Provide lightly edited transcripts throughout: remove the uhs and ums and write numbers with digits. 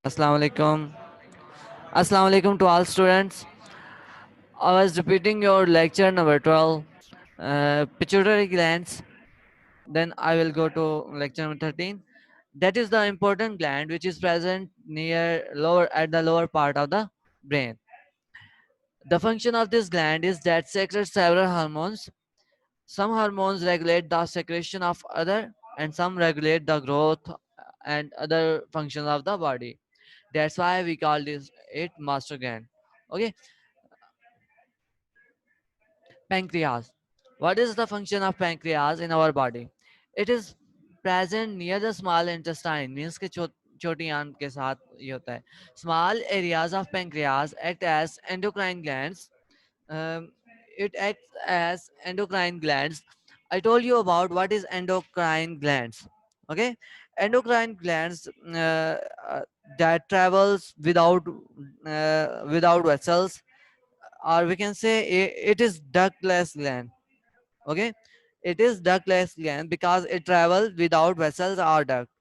Assalamu alaikum. Assalamu alaikum to all students. I was repeating your lecture number 12, pituitary glands. Then I will go to lecture number 13. That is the important gland which is present near lower at the lower part of the brain. The function of this gland is that secretes several hormones. Some hormones regulate the secretion of other, and some regulate the growth and other functions of the body. That's why we call this it master gland. Okay. Pancreas. What is the function of pancreas in our body? It is present near the small intestine, means के छोटी आंत के साथ ये होता है. Small areas of pancreas act as endocrine glands. Um, it acts as endocrine glands. I told you about what is endocrine glands. Okay, endocrine glands uh, that travels without vessels, or we can say it is ductless gland. Okay, it is ductless gland because it travels without vessels or duct.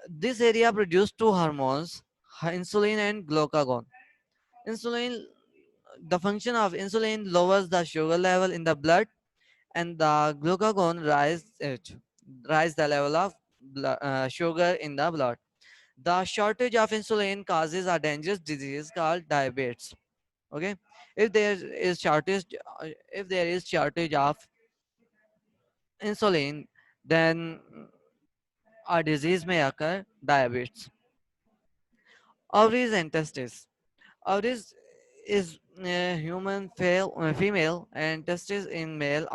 This area produces two hormones, insulin and glucagon. Insulin, the function of insulin lowers the sugar level in the blood, and the glucagon rise the level of sugar in the blood. The shortage of insulin causes a dangerous disease called diabetes. Okay, if there is shortage of insulin, then a disease may occur, diabetes. Ovaries and testes. Ovaries is female, and testes in male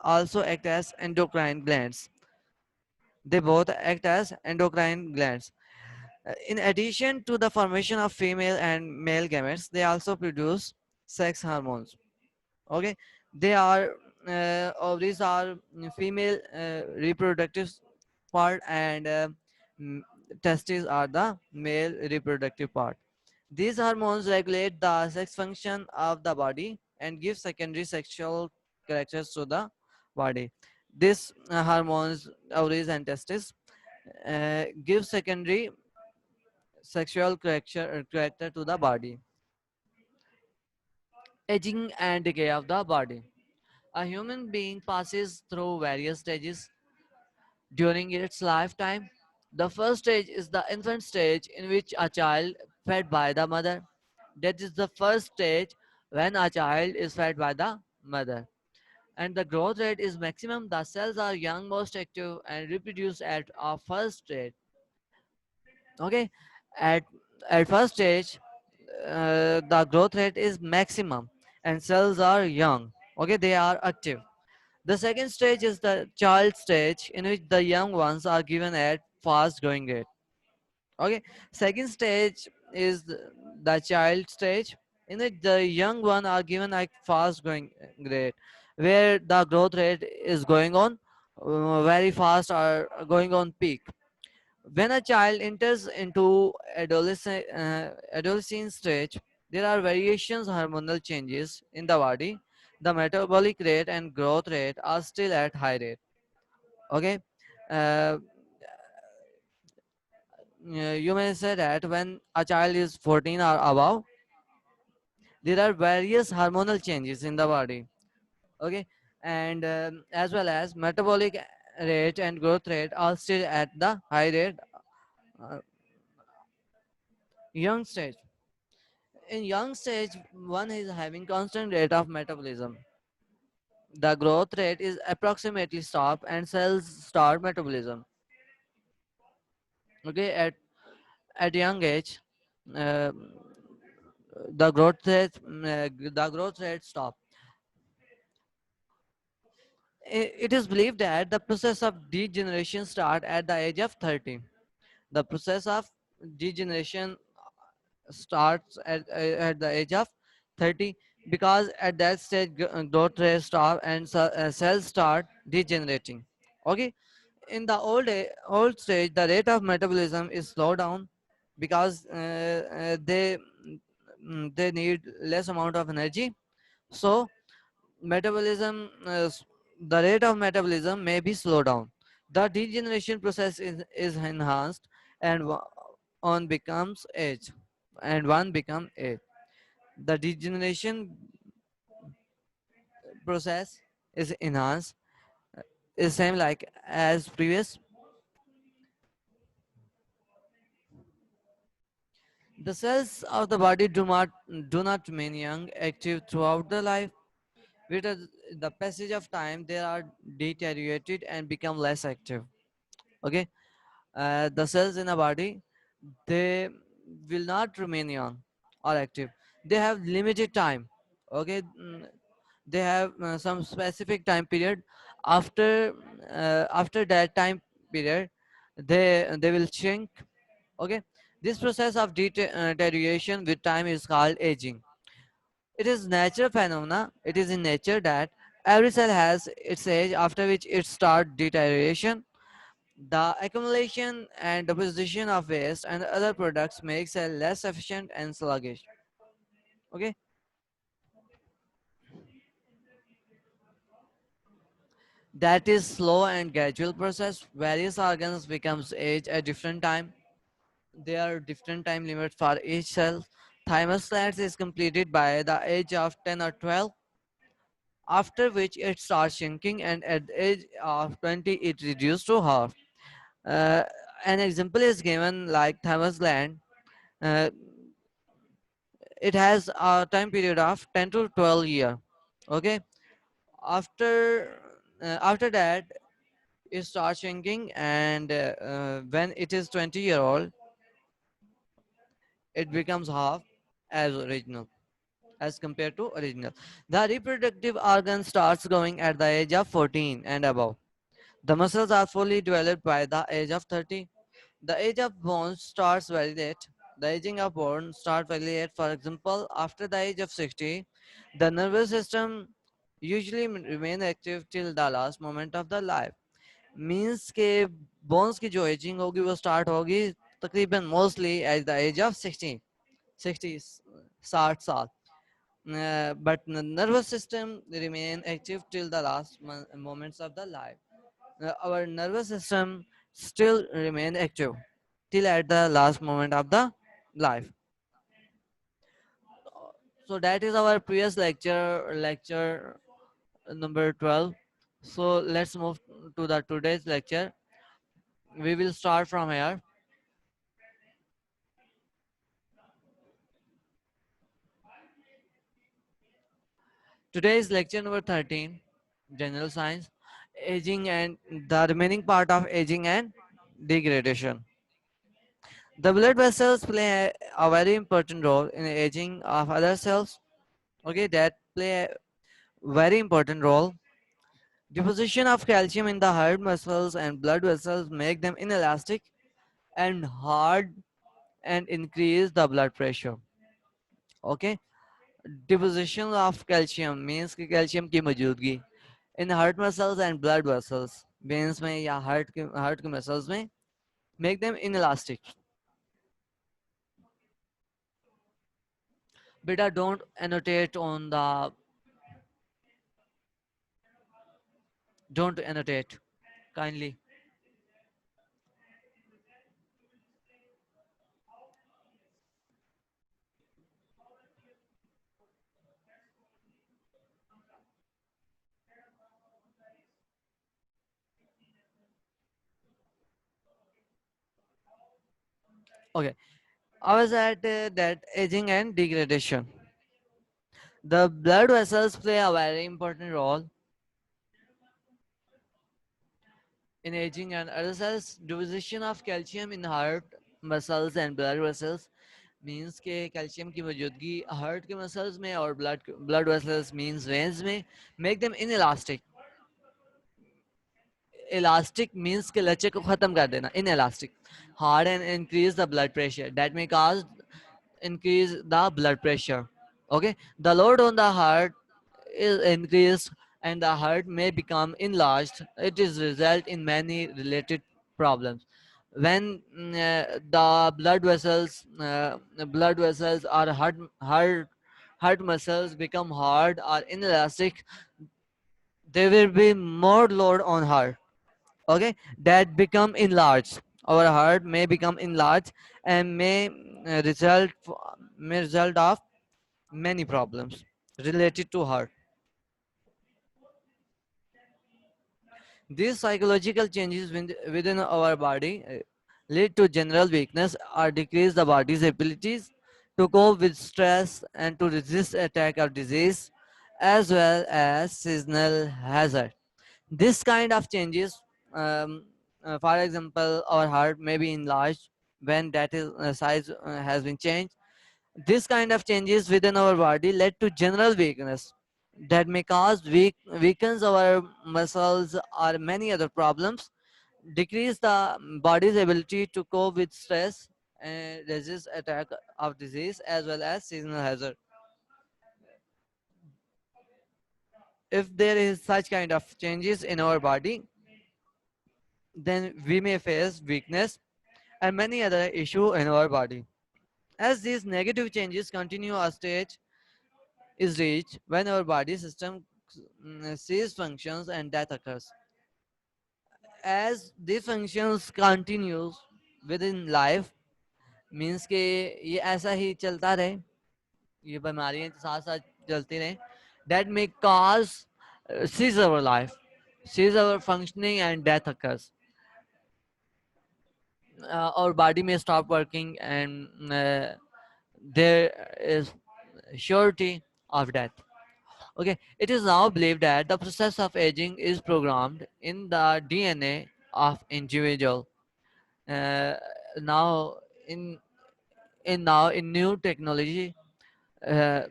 also act as endocrine glands. They both act as endocrine glands. In addition to the formation of female and male gametes, they also produce sex hormones. Okay, they are ovaries are female reproductive part, and mm, testes are the male reproductive part. These hormones regulate the sex function of the body and give secondary sexual characters to the body. These hormones, ovaries and testes, give secondary sexual character to the body. Aging and decay of the body. A human being passes through various stages during its lifetime. The first stage is the infant stage, in which a child fed by the mother. That is the first stage when a child is fed by the mother. And the growth rate is maximum. The cells are young, most active, and reproduce at a first stage. Okay, at first stage, the growth rate is maximum, and cells are young. Okay, they are active. The second stage is the child stage, in which the young ones are given at fast growing rate. Okay, second stage is the child stage, in which the young one are given at fast growing rate, where the growth rate is going on very fast, or going on peak. When a child enters into adolescent stage, there are variations, hormonal changes in the body. The metabolic rate and growth rate are still at high rate. Okay, uh, you may say that when a child is 14 or above, there are various hormonal changes in the body. Okay, and as well as metabolic rate and growth rate are still at the high rate. uh, Young stage. In young stage, one is having constant rate of metabolism. The growth rate is approximately stop, and cells start metabolism. Okay, at young age, uh, the growth rate stop. It is believed that the process of degeneration start at the age of 30. The process of degeneration starts at the age of 30, because at that stage growth rate stop, and cells start degenerating. Okay, in the old stage, the rate of metabolism is slow down, because they need less amount of energy. So metabolism the rate of metabolism may be slowed down. The degeneration process is enhanced, and on becomes age and one become age. The degeneration process is enhanced, is same like as previous. The cells of the body do not remain young, active throughout the life. With the passage of time, they are deteriorated and become less active. Okay, the cells in the body, they will not remain young or active. They have limited time. Okay, they have some specific time period. After that time period, they will shrink. Okay, this process of deterioration with time is called aging. It is natural phenomena. It is in nature that every cell has its age after which it starts deterioration. The accumulation and deposition of waste and other products make cell less efficient and sluggish. Okay, that is slow and gradual process. Various organs becomes age at different time. There are different time limits for each cell. Thymus gland is completed by the age of 10 or 12, after which it starts shrinking, and at the age of 20 it reduced to half. Uh, an example is given like thymus gland. Uh, it has a time period of 10 to 12 year. Okay, after that it starts shrinking, and when it is 20-year old, it becomes half as original, as compared to original. The reproductive organ starts growing at the age of 14 and above. The muscles are fully developed by the age of 30. The age of bones starts very late. The aging of bones starts very late. For example, after the age of 60, the nervous system usually remain active till the last moment of the life. Means के bones की जो aging होगी वो start होगी तकरीबन mostly at the age of 60, 60 60 साल. But the nervous system remain active till the last moments of the life. Our nervous system still remain active till at the last moment of the life. So that is our previous lecture number 12. So let's move to the today's lecture. We will start from here. Today's lecture number 13, general science, aging and the remaining part of aging and degradation. The blood vessels play a very important role in aging of other cells. Okay, that play a very important role. Deposition of calcium in the heart muscles and blood vessels make them inelastic and hard and increase the blood pressure. Okay, deposition of calcium means कि calcium की मौजूदगी in heart muscles and blood vessels veins में या heart के muscles में make them inelastic. Beta, don't annotate on the don't annotate kindly. Okay, I was at that aging and degradation. The blood vessels play a very important role in aging and other cells. Deposition of calcium in heart muscles and blood vessels means के calcium की मौजूदगी heart के muscles में और blood vessels means veins में make them inelastic. Elastic means के लचक को खत्म कर देना, inelastic. Hard and increase the blood pressure. That may cause increase the blood pressure. Okay, the load on the heart is increased and the heart may become enlarged. It is result in many related problems. When the blood vessels or heart muscles become hard or inelastic, there will be more load on heart. Okay, that become enlarged. Our heart may become enlarged and may result of many problems related to heart. These psychological changes within our body lead to general weakness or decrease the body's abilities to cope with stress and to resist attack of disease as well as seasonal hazard. This kind of changes, for example, our heart may be enlarged when that is size has been changed. This kind of changes within our body led to general weakness that may cause weakens our muscles or many other problems, decrease the body's ability to cope with stress and resist attack of disease as well as seasonal hazard. If there is such kind of changes in our body, then we may face weakness and many other issue in our body. As these negative changes continue, a stage is reached when our body system cease functions and death occurs. As these functions continues within life, means कि ये ऐसा ही चलता रहे, ये बीमारियां साथ साथ चलती रहें, that may cause cease our life, cease our functioning and death occurs. Our body may stop working and there is surety of death. Okay, it is now believed that the process of aging is programmed in the DNA of individual. Uh, now in in new technology, uh,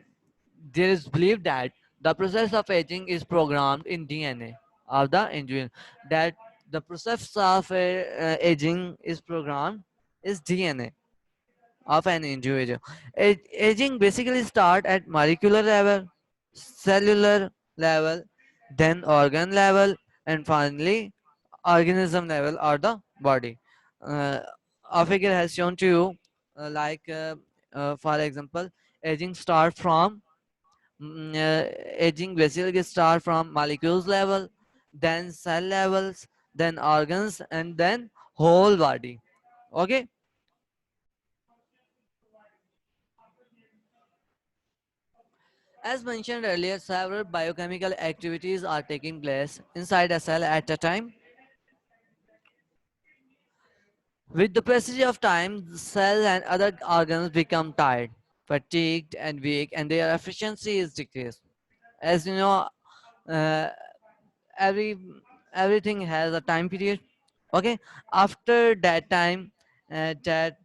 there is belief that the process of aging is programmed in DNA of the individual. That the process of aging is programmed is DNA of an individual. Aging basically start at molecular level, cellular level, then organ level, and finally organism level or the body. Uh, a figure has shown to you, for example, aging start from aging basically start from molecules level, then cell levels, then organs, and then whole body. Okay. As mentioned earlier, several biochemical activities are taking place inside a cell at a time. With the passage of time, the cell and other organs become tired, fatigued, and weak, and their efficiency is decreased. As you know, uh, every everything has a time period. Okay, after that time, the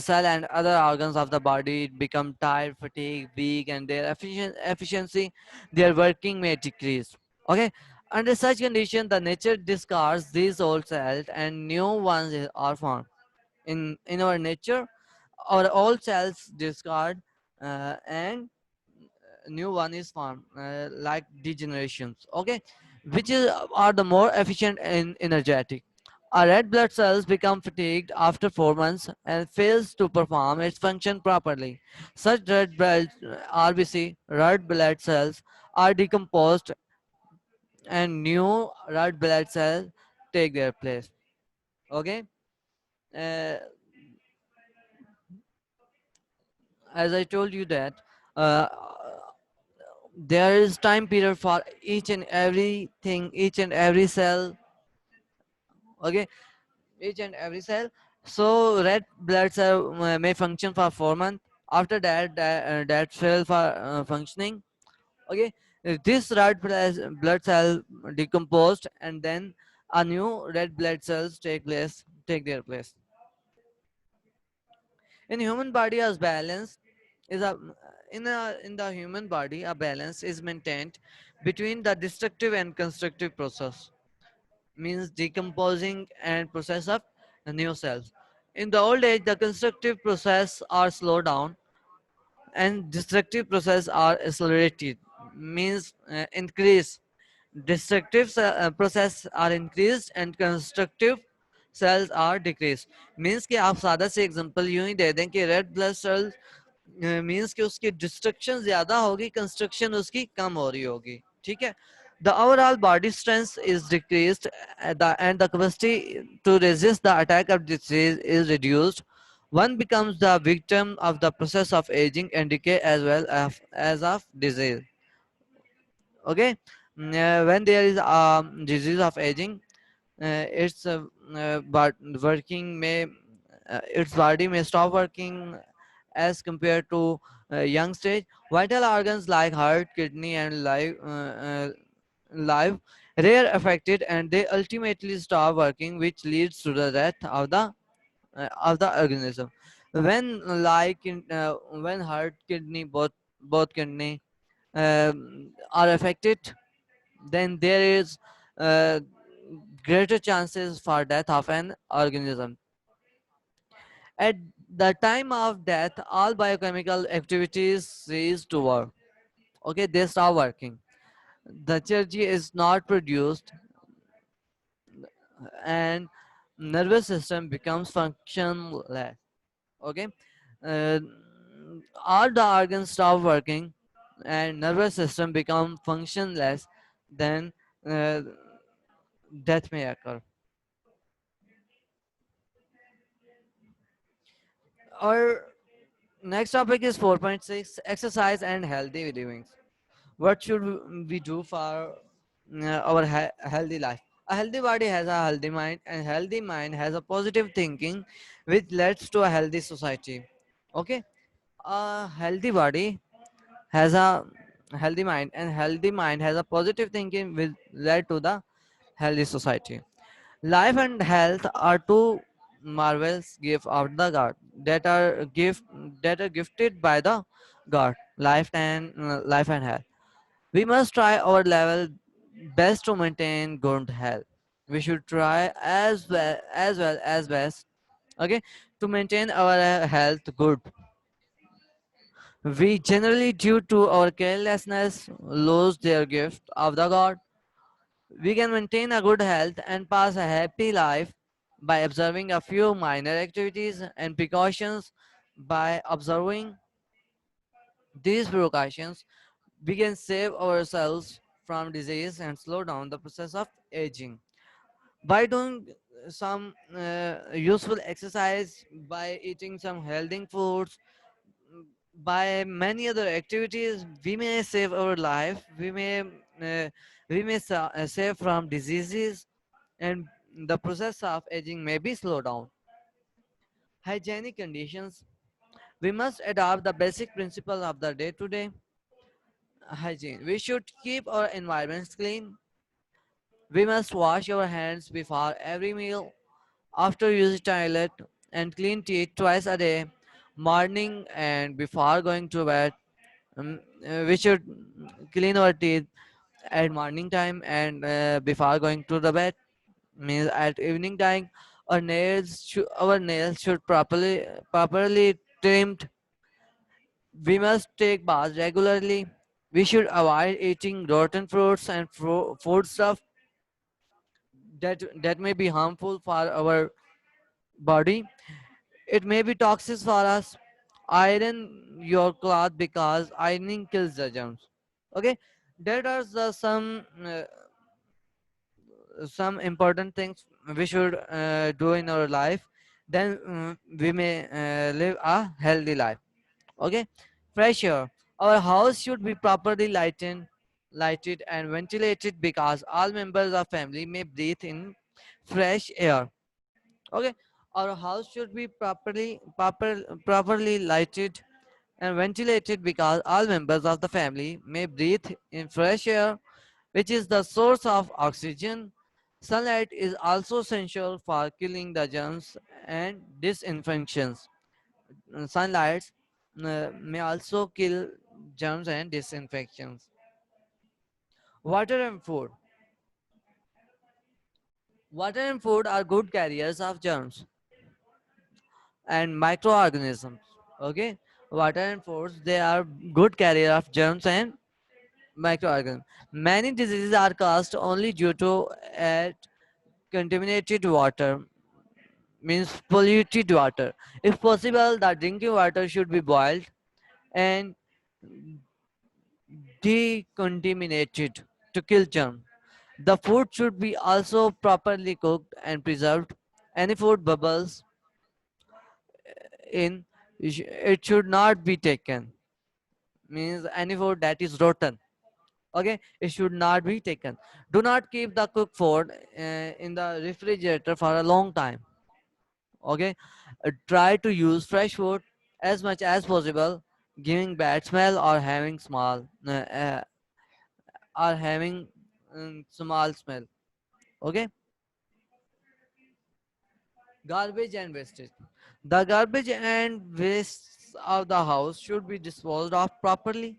cell and other organs of the body become tired, fatigued, weak, and their efficiency, their working may decrease. Okay, under such condition, the nature discards these old cells and new ones are formed. In our nature, our old cells discard and new one is formed, like degenerations. Okay, which is are the more efficient and energetic. Our red blood cells become fatigued after 4 months and fails to perform its function properly. Such red blood RBC, red blood cells, are decomposed and new red blood cells take their place. Okay, uh, as I told you that uh, there is time period for each and everything, each and every cell. Okay, each and every cell. So red blood cell may function for 4 months. After that, that cell for functioning. Okay, this red blood cell decomposed, and then a new red blood cells take their place. In human body, as balance is a in the human body, a balance is maintained between the destructive and constructive process, means decomposing and process of new cells. In the old age, the constructive process are slowed down and destructive process are accelerated, means increase. Destructive process are increased and constructive cells are decreased. Means कि आप सादा से example यूं ही दे दें कि red blood cell means कि उसकी destruction ज्यादा होगी, कंस्ट्रक्शन उसकी कम हो रही होगी. ठीक है, The overall body strength is decreased, and the capacity to resist the attack of disease is reduced. One becomes the victim of the process of aging and decay as well as of disease. Okay. When there is disease of aging, its but working may its body may stop working as compared to young stage. Vital organs like heart, kidney, and live rare affected, and they ultimately stop working, which leads to the death of the organism. When heart, kidney, both kidney are affected, then there is uh, greater chances for death of an organism. At the time of death, all biochemical activities cease to work. Okay, they stop working. The energy is not produced, and nervous system becomes functionless. Okay, uh, all the organs stop working, and nervous system become functionless. Then uh, death may occur. Our next topic is 4.6, exercise and healthy living. What should we do for our healthy life? A healthy body has a healthy mind, and healthy mind has a positive thinking, which leads to a healthy society. Okay, a healthy body has a healthy mind, and healthy mind has a positive thinking, which led to the healthy society. Life and health are two marvelous gifts of the God that are gifted by the God. Life and health. We must try our level best to maintain good health. We should try as best, okay, to maintain our health good. We generally, due to our carelessness, lose their gift of the God. We can maintain a good health and pass a happy life by observing a few minor activities and precautions. By observing these precautions, we can save ourselves from disease and slow down the process of aging. By doing some useful exercise, by eating some healthy foods, by many other activities, we may save our life. We may save from diseases, and the process of aging may be slowed down. Hygienic conditions. We must adopt the basic principle of the day-to-day hygiene. We should keep our environments clean. We must wash our hands before every meal, after using toilet, and clean teeth twice a day, morning and before going to bed. We should clean our teeth at morning time and before going to the bed, means at evening time. Our nails should properly trimmed. We must take baths regularly. We should avoid eating rotten fruits and food stuff that may be harmful for our body. It may be toxic for us. Iron your cloth because ironing kills the germs. Okay, that are some important things we should do in our life. Then we may live a healthy life. Okay, fresh air. Our house should be properly lighted and ventilated because all members of family may breathe in fresh air. Okay, our house should be properly lighted and ventilated because all members of the family may breathe in fresh air, which is the source of oxygen. Sunlight is also essential for killing the germs and disinfections. Sunlight may also kill germs and disinfections. Water and food. Water and food are good carriers of germs and microorganisms. Okay, water and foods, they are good carrier of germs and microorganisms. Many diseases are caused only due to contaminated water, means polluted water. If possible, the drinking water should be boiled and decontaminated to kill germs. The food should be also properly cooked and preserved. Any food bubbles in, it should not be taken. Means any food that is rotten. Okay, it should not be taken. Do not keep the cooked food in the refrigerator for a long time. Okay, try to use fresh food as much as possible. Giving bad smell or having small smell. Okay, garbage and wastage. The garbage and waste of the house should be disposed of properly.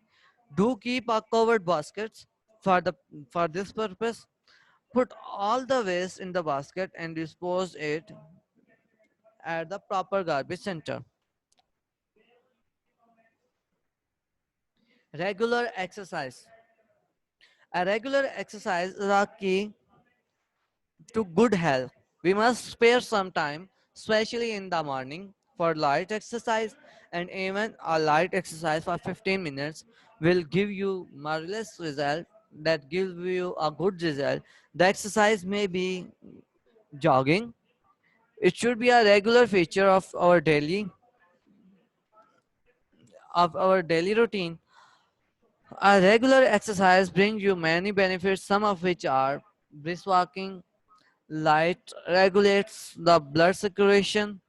Do keep a covered baskets for the for this purpose. Put all the waste in the basket and dispose it at the proper garbage center. Regular exercise. A regular exercise is a key to good health. We must spare some time, especially in the morning, for light exercise, and even a light exercise for 15 minutes will give you marvelous result that give you a good result. The exercise may be jogging. It should be a regular feature of our daily routine. A regular exercise brings you many benefits, some of which are brisk walking, light regulates the blood circulation.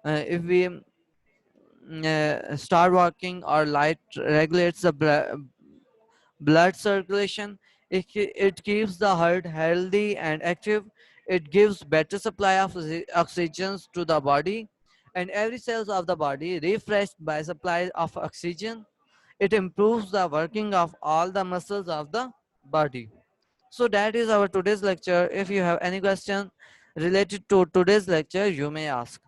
If we start walking, or light regulates the blood circulation, it keeps the heart healthy and active. It gives better supply of oxygen to the body, and every cells of the body refreshed by supply of oxygen. It improves the working of all the muscles of the body. So that is our today's lecture. If you have any question related to today's lecture, you may ask.